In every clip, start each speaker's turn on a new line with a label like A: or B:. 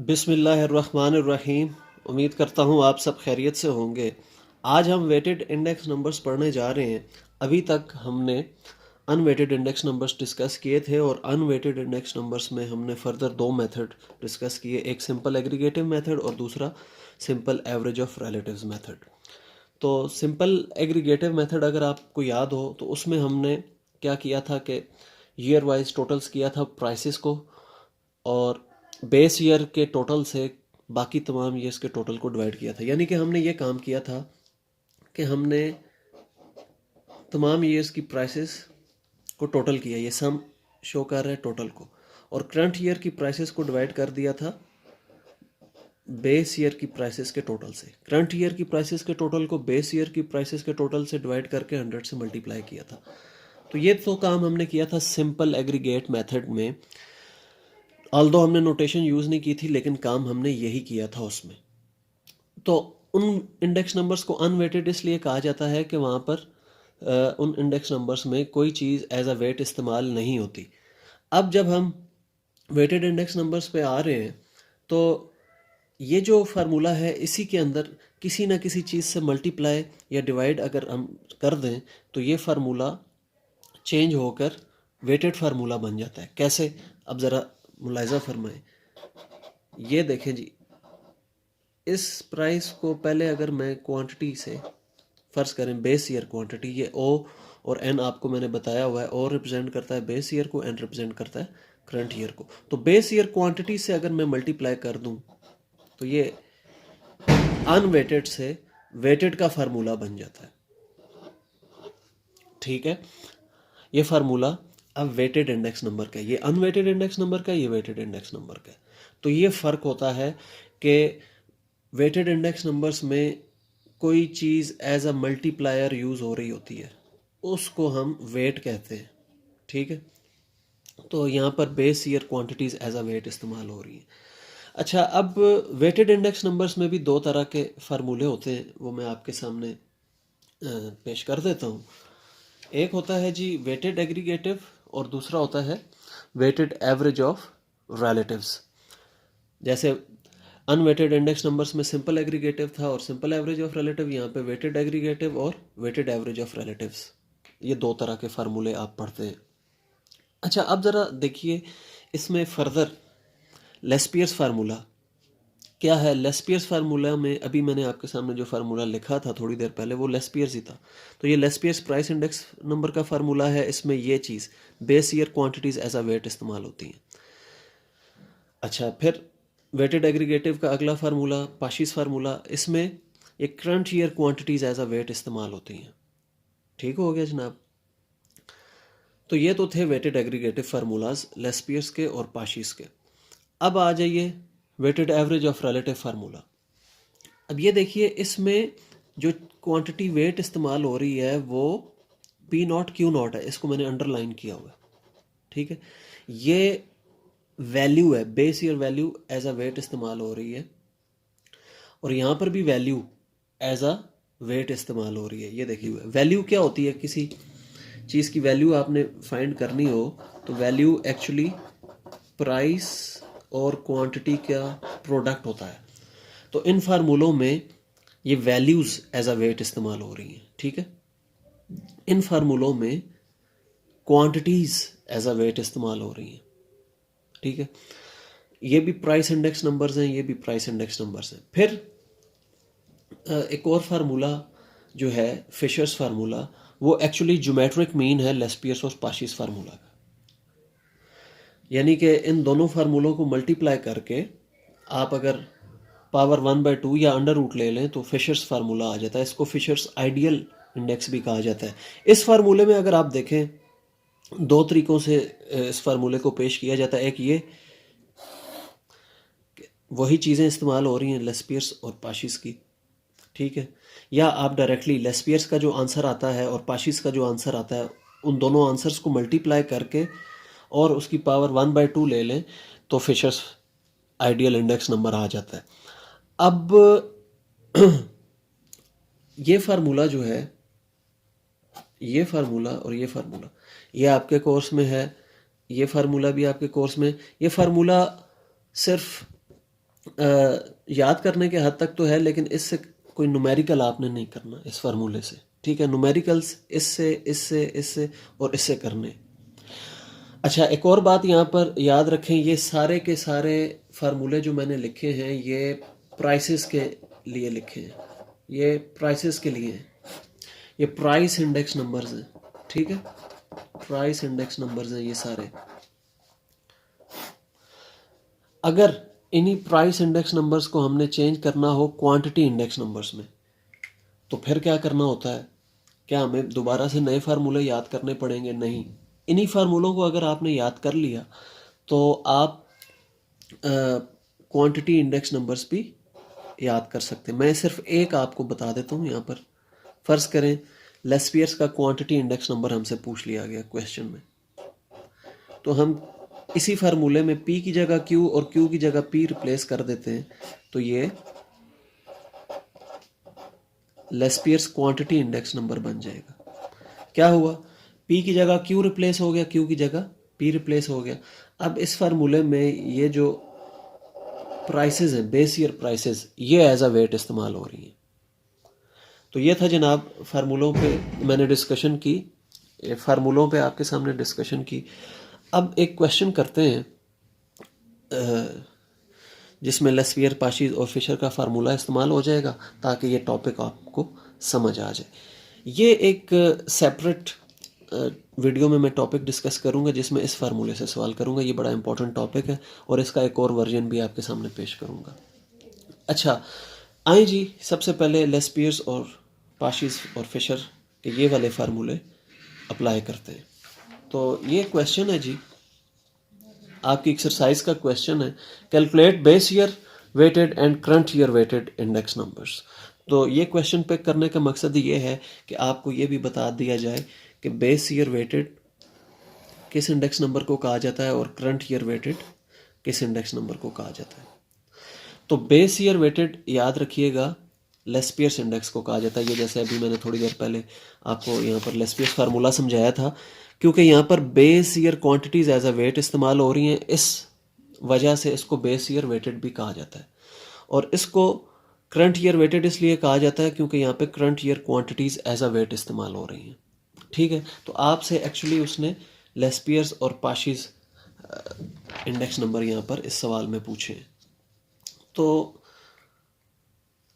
A: बिस्मिल्लाहिर्रहमानिर्रहीम। उम्मीद करता हूँ आप सब खैरियत से होंगे। आज हम वेटेड इंडेक्स नंबर्स पढ़ने जा रहे हैं। अभी तक हमने अनवेटेड इंडेक्स नंबर्स डिस्कस किए थे और अनवेटेड इंडेक्स नंबर्स में हमने फर्दर दो मेथड डिस्कस किए, एक सिंपल एग्रीगेटिव मेथड और दूसरा simple average of relatives method. तो सिंपल एग्रीगेटिव मेथड अगर आपको याद हो तो उसमें हमने क्या किया था कि ईयर वाइज टोटल्स किया था प्राइसेस को, और बेस ईयर के टोटल से बाकी तमाम ईयर्स के टोटल को डिवाइड किया था। यानी कि हमने ये काम किया था कि हमने तमाम ईयर्स की प्राइसेस को टोटल किया, ये सम शो कर रहा है टोटल को, और करंट ईयर की प्राइसेस को डिवाइड कर दिया था बेस ईयर की प्राइसेस के टोटल से। करंट ईयर की प्राइसेस के टोटल को बेस ईयर की प्राइसेस के टोटल से डिवाइड करके 100 से मल्टीप्लाई किया था। तो ये तो काम हमने किया था सिंपल एग्रीगेट मेथड में। ऑल्दो हमने नोटेशन यूज़ नहीं की थी, लेकिन काम हमने यही किया था उसमें। तो उन इंडेक्स नंबर्स को अनवेटेड इसलिए कहा जाता है कि वहाँ पर उन इंडेक्स नंबर्स में कोई चीज़ एज अ वेट इस्तेमाल नहीं होती। अब जब हम वेटेड इंडेक्स नंबर्स पे आ रहे हैं तो ये जो फार्मूला है इसी के अंदर किसी ना किसी चीज़ से मल्टीप्लाई या डिवाइड अगर हम कर दें तो ये फार्मूला चेंज होकर वेटेड फार्मूला बन जाता है। कैसे, अब ज़रा मुलाहिज़ा फरमाएं। ये देखें जी, इस प्राइस को पहले अगर मैं क्वांटिटी से फ़र्ज़ करें बेस ईयर क्वांटिटी, ये ओ और एन आपको मैंने बताया हुआ है। ओ रिप्रेजेंट करता है बेस ईयर को, एन रिप्रेजेंट करता है करंट ईयर को। तो बेस ईयर क्वांटिटी से अगर मैं मल्टीप्लाई कर दूं तो ये अनवेटेड से वेटेड का फार्मूला बन जाता है। ठीक है, ये फार्मूला अब वेटेड इंडेक्स नंबर का है, ये अनवेटेड इंडेक्स नंबर का, ये वेटेड इंडेक्स नंबर का है। तो ये फ़र्क होता है कि वेटेड इंडेक्स नंबर्स में कोई चीज़ एज अ मल्टीप्लायर यूज़ हो रही होती है, उसको हम वेट कहते हैं। ठीक है, तो यहाँ पर base year quantities as a weight इस्तेमाल हो रही हैं। अच्छा, अब वेटेड इंडेक्स नंबर्स में भी दो तरह के फार्मूले होते हैं, वो मैं आपके सामने पेश कर देता हूँ। एक होता है जी वेटेड एग्रीगेटिव और दूसरा होता है वेटेड एवरेज ऑफ रिलेटिव्स। जैसे अनवेटेड इंडेक्स नंबर्स में सिंपल एग्रीगेटिव था और सिंपल एवरेज ऑफ रिलेटिव, यहाँ पे वेटेड एग्रीगेटिव और वेटेड एवरेज ऑफ रिलेटिव्स, ये दो तरह के फार्मूले आप पढ़ते हैं। अच्छा, अब ज़रा देखिए इसमें फर्दर लेस्पियर्स फार्मूला क्या है। लेस्पियर्स फार्मूला में अभी मैंने आपके सामने जो फार्मूला लिखा था थोड़ी देर पहले, वो लेस्पियर्स ही था। तो ये लेस्पियर्स प्राइस इंडेक्स नंबर का फार्मूला है। इसमें ये चीज़ base year quantities as a weight इस्तेमाल होती हैं। अच्छा, फिर वेटेड एग्रीगेटिव का अगला फार्मूला पाशीज फार्मूला, इसमें ये current year quantities as a weight इस्तेमाल होती हैं। ठीक हो गया जनाब। तो ये तो थे वेटेड एग्रीगेटिव फार्मूलाज लेस्पियर्स के और पाशीज के। अब आ जाइए weighted average of relative formula. अब ये देखिए इसमें जो क्वांटिटी वेट इस्तेमाल हो रही है वो पी नॉट क्यू नॉट है, इसको मैंने अंडरलाइन किया हुआ है। ठीक है, ये वैल्यू है, base year value as a weight इस्तेमाल हो रही है, और यहाँ पर भी वैल्यू एज अ वेट इस्तेमाल हो रही है। ये देखिए वैल्यू क्या होती है, किसी चीज़ की वैल्यू आपने फाइंड करनी हो तो वैल्यू एक्चुअली प्राइस और क्वांटिटी का प्रोडक्ट होता है। तो इन फार्मूलों में ये वैल्यूज़ एज अ वेट इस्तेमाल हो रही हैं। ठीक है, इन फार्मूलों में क्वांटिटीज़ एज अ वेट इस्तेमाल हो रही हैं। ठीक है, ये भी प्राइस इंडेक्स नंबर्स हैं, ये भी प्राइस इंडेक्स नंबर्स हैं। फिर एक और फार्मूला जो है फिशर्स फार्मूला, वो एक्चुअली ज्योमेट्रिक मीन है लेस्पियर्स और पाशीज फार्मूला का। यानी कि इन दोनों फार्मूलों को मल्टीप्लाई करके आप अगर पावर 1/2 या अंडर रूट ले लें तो फिशर्स फार्मूला आ जाता है। इसको फिशर्स आइडियल इंडेक्स भी कहा जाता है। इस फार्मूले में अगर आप देखें दो तरीक़ों से इस फार्मूले को पेश किया जाता है। एक ये वही चीज़ें इस्तेमाल हो रही हैं लेस्पियर्स और पाशीज की। ठीक है, या आप डायरेक्टली लेस्पियर्स का जो आंसर आता है और पाशीज का जो आंसर आता है उन दोनों आंसर्स को मल्टीप्लाई करके और उसकी पावर 1/2 ले लें तो फिशर्स आइडियल इंडेक्स नंबर आ जाता है। अब ये फार्मूला जो है, ये फार्मूला और ये फार्मूला, ये आपके कोर्स में है, ये फार्मूला भी आपके कोर्स में। ये फार्मूला सिर्फ याद करने के हद तक तो है, लेकिन इससे कोई न्यूमेरिकल आपने नहीं करना इस फार्मूले से, ठीक है। न्यूमेरिकल्स इससे इससे इससे और इससे करने। अच्छा, एक और बात यहाँ पर याद रखें, ये सारे के सारे फार्मूले जो मैंने लिखे हैं ये प्राइसेस के लिए लिखे हैं, ये प्राइसेस के लिए हैं, ये प्राइस इंडेक्स नंबर्स हैं, ठीक है। प्राइस इंडेक्स नंबर्स हैं ये सारे। अगर इन्हीं प्राइस इंडेक्स नंबर्स को हमने चेंज करना हो क्वांटिटी इंडेक्स नंबर्स में, तो फिर क्या करना होता है? क्या हमें दोबारा से नए फार्मूले याद करने पड़ेंगे? नहीं। इन्हीं फार्मूलों को अगर आपने याद कर लिया तो आप क्वांटिटी इंडेक्स नंबर्स भी याद कर सकते हैं। मैं सिर्फ एक आपको बता देता हूँ यहाँ पर। फ़र्ज़ करें लेस्पियर्स का क्वांटिटी इंडेक्स नंबर हमसे पूछ लिया गया क्वेश्चन में, तो हम इसी फार्मूले में P की जगह Q और Q की जगह P रिप्लेस कर देते हैं, तो ये लेस्पियर्स क्वांटिटी इंडेक्स नंबर बन जाएगा। क्या हुआ? P की जगह Q रिप्लेस हो गया, Q की जगह P रिप्लेस हो गया। अब इस फार्मूले में ये जो प्राइसेस हैं, बेस ईयर प्राइसेस, ये एज अ वेट इस्तेमाल हो रही हैं। तो ये था जनाब फार्मूलों पे मैंने डिस्कशन की, फार्मूलों पे आपके सामने डिस्कशन की। अब एक क्वेश्चन करते हैं जिसमें लेस्पियर, पाशीज और फिशर का फार्मूला इस्तेमाल हो जाएगा ताकि ये टॉपिक आपको समझ आ जाए। ये एक सेपरेट वीडियो में मैं टॉपिक डिस्कस करूंगा जिसमें इस फार्मूले से सवाल करूंगा। ये बड़ा इंपॉर्टेंट टॉपिक है और इसका एक और वर्जन भी आपके सामने पेश करूंगा। अच्छा, आए जी, सबसे पहले लेस्पियर्स और पाशीज और फिशर के ये वाले फार्मूले अप्लाई करते हैं। तो ये क्वेश्चन है जी, आपकी एक्सरसाइज का क्वेश्चन है, calculate base year weighted and current year weighted index numbers. तो ये क्वेश्चन पे करने का मकसद ये है कि आपको ये भी बता दिया जाए कि बेस ईयर वेटेड किस इंडेक्स नंबर को कहा जाता है और करंट ईयर वेटेड किस इंडेक्स नंबर को कहा जाता है। तो बेस ईयर वेटेड याद रखिएगा लेस्पियर्स इंडेक्स को कहा जाता है। ये जैसे अभी मैंने थोड़ी देर पहले आपको यहाँ पर लेस्पियर्स फार्मूला समझाया था, क्योंकि यहाँ पर base year quantities as a weight इस्तेमाल हो रही हैं, इस वजह से इसको बेस ईयर वेटेड भी कहा जाता है। और इसको करंट ईयर वेटेड इसलिए कहा जाता है क्योंकि यहाँ पे current year quantities as a weight इस्तेमाल हो रही हैं, ठीक है। तो आपसे एक्चुअली उसने लेस्पियर्स और पाशीज इंडेक्स नंबर यहाँ पर इस सवाल में पूछे। तो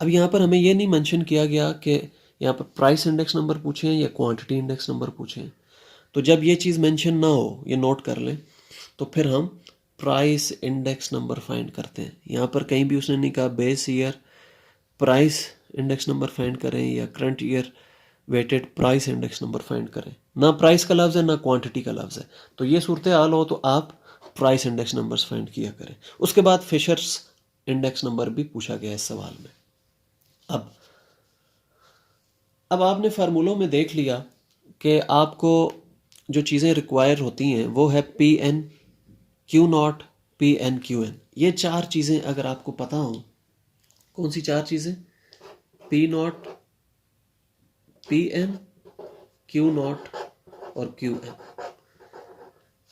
A: अब यहाँ पर हमें ये नहीं मेंशन किया गया कि यहाँ पर प्राइस इंडेक्स नंबर पूछे हैं या क्वांटिटी इंडेक्स नंबर पूछे हैं। तो जब ये चीज़ मेंशन ना हो, ये नोट कर लें, तो फिर हम प्राइस इंडेक्स नंबर फाइंड करते हैं। यहाँ पर कहीं भी उसने नहीं कहा base year price index number find करें या current year weighted price index number find करें। ना प्राइस का लफ्ज़ है ना क्वांटिटी का लफ्ज़ है। तो ये सूरत हाल हो तो आप प्राइस इंडेक्स नंबर्स फाइंड किया करें। उसके बाद फिशर्स इंडेक्स नंबर भी पूछा गया इस सवाल में। अब आपने फार्मूलों में देख लिया कि आपको जो चीज़ें रिक्वायर होती हैं वो है P N Q naught P N Q N. ये चार चीज़ें अगर आपको पता हो, कौन सी चार चीज़ें? P naught, P N, Q naught और क्यू एन।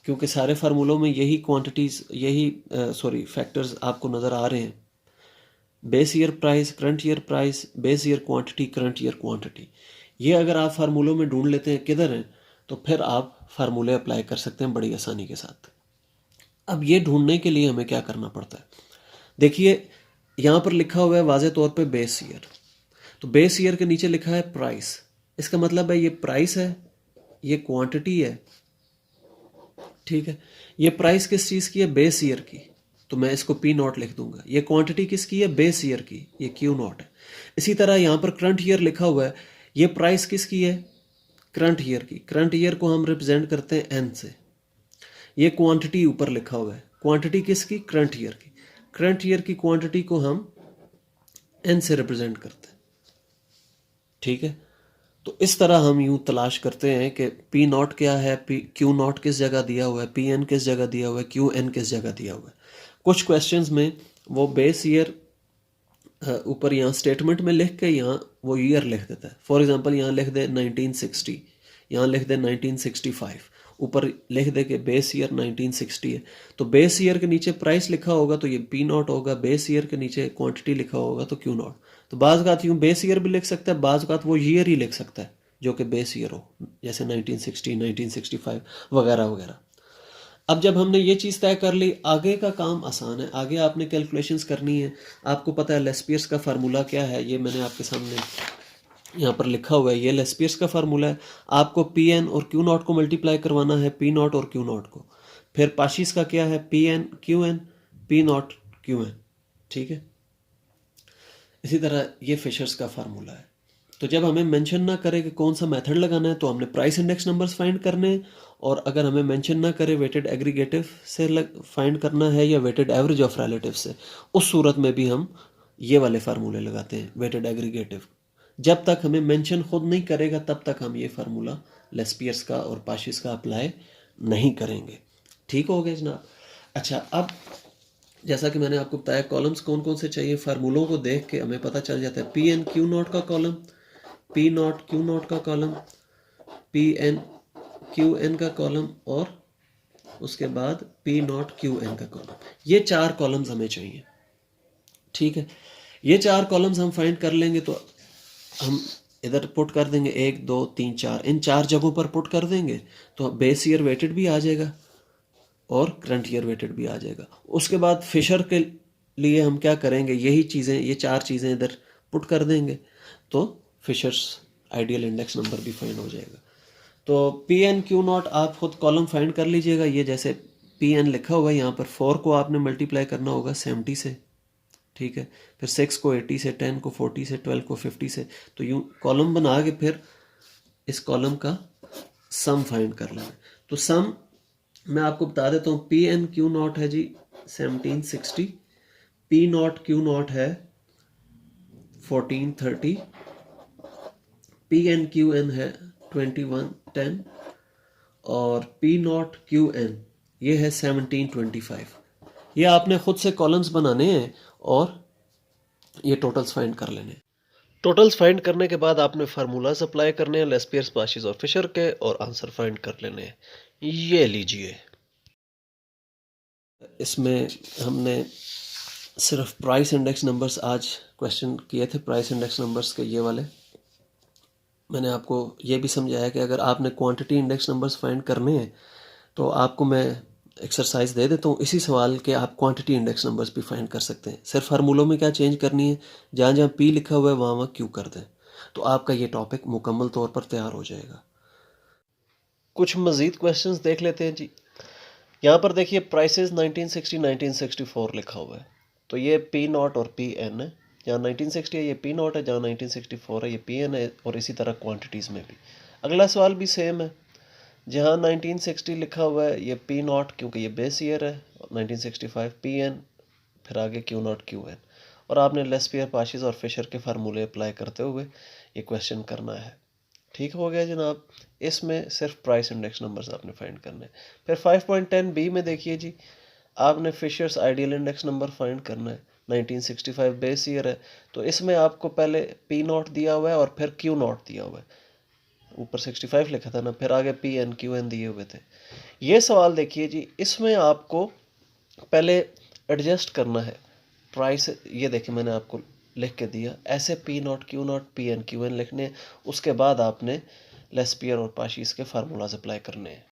A: क्योंकि सारे फार्मूलों में यही क्वांटिटीज़, यही फैक्टर्स आपको नज़र आ रहे हैं। Base year price, current year price, base year quantity, current year quantity. ये अगर आप फार्मूलों में ढूंढ लेते हैं किधर हैं, तो फिर आप फार्मूले अप्लाई कर सकते हैं बड़ी आसानी के साथ। अब ये ढूंढने के लिए हमें क्या करना पड़ता है? देखिए यहाँ पर लिखा हुआ है वाज़े तौर पे बेस ईयर। तो बेस ईयर के नीचे लिखा है प्राइस। इसका मतलब है ये प्राइस है, ये क्वांटिटी है, ठीक है। ये प्राइस किस चीज़ की है? बेस ईयर की, तो मैं इसको पी नॉट लिख दूंगा। ये क्वांटिटी किसकी है? बेस ईयर की, ये क्यू नॉट है। इसी तरह यहाँ पर करंट ईयर लिखा हुआ है, ये प्राइस किसकी है? करंट ईयर की। करंट ईयर को हम रिप्रेजेंट करते हैं एन से। ये क्वांटिटी ऊपर लिखा हुआ है, क्वांटिटी किसकी? करंट ईयर की। करंट ईयर की क्वांटिटी को हम एन से रिप्रेजेंट करते हैं, ठीक है। तो इस तरह हम यूं तलाश करते हैं कि पी नॉट क्या है, पी क्यू नॉट किस जगह दिया हुआ है, पी एन किस जगह दिया हुआ है, क्यू एन किस जगह दिया हुआ है। कुछ क्वेश्चंस में वो बेस ईयर ऊपर यहाँ स्टेटमेंट में लिख के यहाँ वो ईयर लिख देता है। फॉर एग्जांपल यहाँ लिख दे 1960, यहाँ लिख दे 1965, ऊपर लिख दे के बेस ईयर 1960 है, तो बेस ईयर के नीचे प्राइस लिखा होगा तो ये पी नॉट होगा, बेस ईयर के नीचे क्वांटिटी लिखा होगा तो क्यू नॉट। तो बाज़ बात यूँ बेस ईयर भी लिख सकता है, बाज़ बात वो ईयर ही लिख सकता है जो कि बेस ईयर हो, जैसे 1960, 1965 वगैरह वगैरह। अब जब हमने ये चीज़ तय कर ली, आगे का काम आसान है। आगे आपने कैलकुलेशंस करनी है। आपको पता है लेस्पियर्स का फार्मूला क्या है, ये मैंने आपके सामने यहाँ पर लिखा हुआ है। ये लेस्पियर्स का फार्मूला है। आपको पी एन और क्यू नॉट को मल्टीप्लाई करवाना है, पी नॉट और क्यू नॉट को। फिर पाशीस का क्या है, P N Q N, P not Q N. ठीक है, इसी तरह ये फिशर्स का फार्मूला है। तो जब हमें मेंशन ना करे कि कौन सा मेथड लगाना है, तो हमने प्राइस इंडेक्स नंबर्स फाइंड करने हैं। और अगर हमें मेंशन ना करे वेटेड एग्रीगेटिव से फाइंड करना है या वेटेड एवरेज ऑफ रिलेटिव से, उस सूरत में भी हम ये वाले फार्मूले लगाते हैं, वेटेड एग्रीगेटिव। जब तक हमें मेंशन खुद नहीं करेगा तब तक हम ये फार्मूला लेस्पियर्स का और पाशीस का अप्लाई नहीं करेंगे। ठीक हो गया जनाब। अच्छा, अब जैसा कि मैंने आपको बताया कॉलम्स कौन कौन से चाहिए, फार्मूलों को देख के हमें पता चल जाता है। पी एन क्यू नॉट का column, P not Q not का column, P N Q N का कॉलम, और उसके बाद पी नॉट क्यू एन का कॉलम। ये 4 कॉलम्स हमें चाहिए। ठीक है, ये 4 कॉलम्स हम फाइंड कर लेंगे तो हम इधर पुट कर देंगे 1 2 3 4, इन 4 जगहों पर पुट कर देंगे तो बेस ईयर वेटेड भी आ जाएगा और करंट ईयर वेटेड भी आ जाएगा। उसके बाद फिशर के लिए हम क्या करेंगे, यही चीज़ें, ये 4 चीज़ें इधर पुट कर देंगे तो फिशर्स आइडियल इंडेक्स नंबर भी फाइंड हो जाएगा। तो पी एन क्यू नॉट आप खुद कॉलम फाइंड कर लीजिएगा। ये जैसे पी एन लिखा हुआ है यहाँ पर, 4 को आपने मल्टीप्लाई करना होगा 70 से। ठीक है, फिर 6 को 80 से, 10 को 40 से, 12 को 50 से। तो यूँ कॉलम बना के फिर इस कॉलम का सम फाइंड कर लेना। तो सम मैं आपको बता देता हूँ, पी एन क्यू नॉट है जी 1760, पी नॉट क्यू नॉट है 1430, पी एन क्यू एन है 2110 और पी नॉट क्यू एन ये है 1725। ये आपने खुद से कॉलम्स बनाने हैं और ये टोटल्स फाइंड कर लेने। टोटल्स फाइंड करने के बाद आपने फार्मूलाज अप्लाई करने हैं लेस्पियर्स, पाशीस और फिशर के, और आंसर फाइंड कर लेने हैं। ये लीजिए, इसमें हमने सिर्फ प्राइस इंडेक्स नंबर्स आज क्वेश्चन किए थे, प्राइस इंडेक्स नंबर्स के ये वाले। मैंने आपको ये भी समझाया कि अगर आपने क्वांटिटी इंडेक्स नंबर्स फाइंड करने हैं तो आपको मैं एक्सरसाइज दे देता हूँ इसी सवाल के, आप क्वांटिटी इंडेक्स नंबर्स भी फाइंड कर सकते हैं। सिर्फ फार्मूलों में क्या चेंज करनी है, जहाँ जहाँ पी लिखा हुआ है वहाँ वहाँ क्यू कर दें, तो आपका ये टॉपिक मुकम्मल तौर पर तैयार हो जाएगा। कुछ मज़ीद क्वेश्चंस देख लेते हैं जी। यहाँ पर देखिए प्राइसेस 1960 1964 लिखा हुआ है, तो ये पी नॉट और पी एन है। जहाँ 1960 है ये पी नॉट है, जहाँ 1964 है ये पी एन है, और इसी तरह क्वांटिटीज़ में भी। अगला सवाल भी सेम है, जहाँ 1960 लिखा हुआ है ये पी नॉट क्योंकि ये बेस ईयर है, 1965 पी एन, फिर आगे क्यू नॉट क्यू एन, और आपने लेस्पियर, पाशीस और फिशर के फार्मूले अप्लाई करते हुए ये क्वेश्चन करना है। ठीक हो गया जनाब। इसमें सिर्फ प्राइस इंडेक्स नंबर्स आपने फाइंड करने हैं। फिर 5.10 बी में देखिए जी, आपने Fisher's ideal index number find करना है। 1965 बेस ईयर है, तो इसमें आपको पहले पी नॉट दिया हुआ है और फिर क्यू नॉट दिया हुआ है, ऊपर 65 लिखा था ना, फिर आगे पी एन क्यू एन दिए हुए थे। ये सवाल देखिए जी, इसमें आपको पहले एडजस्ट करना है प्राइस। ये देखिए मैंने आपको लिख के दिया, ऐसे P not Q naught P N Q N लिखने, उसके बाद आपने लेस्पियर और पाशीस के फार्मूलाज अप्लाई करने हैं।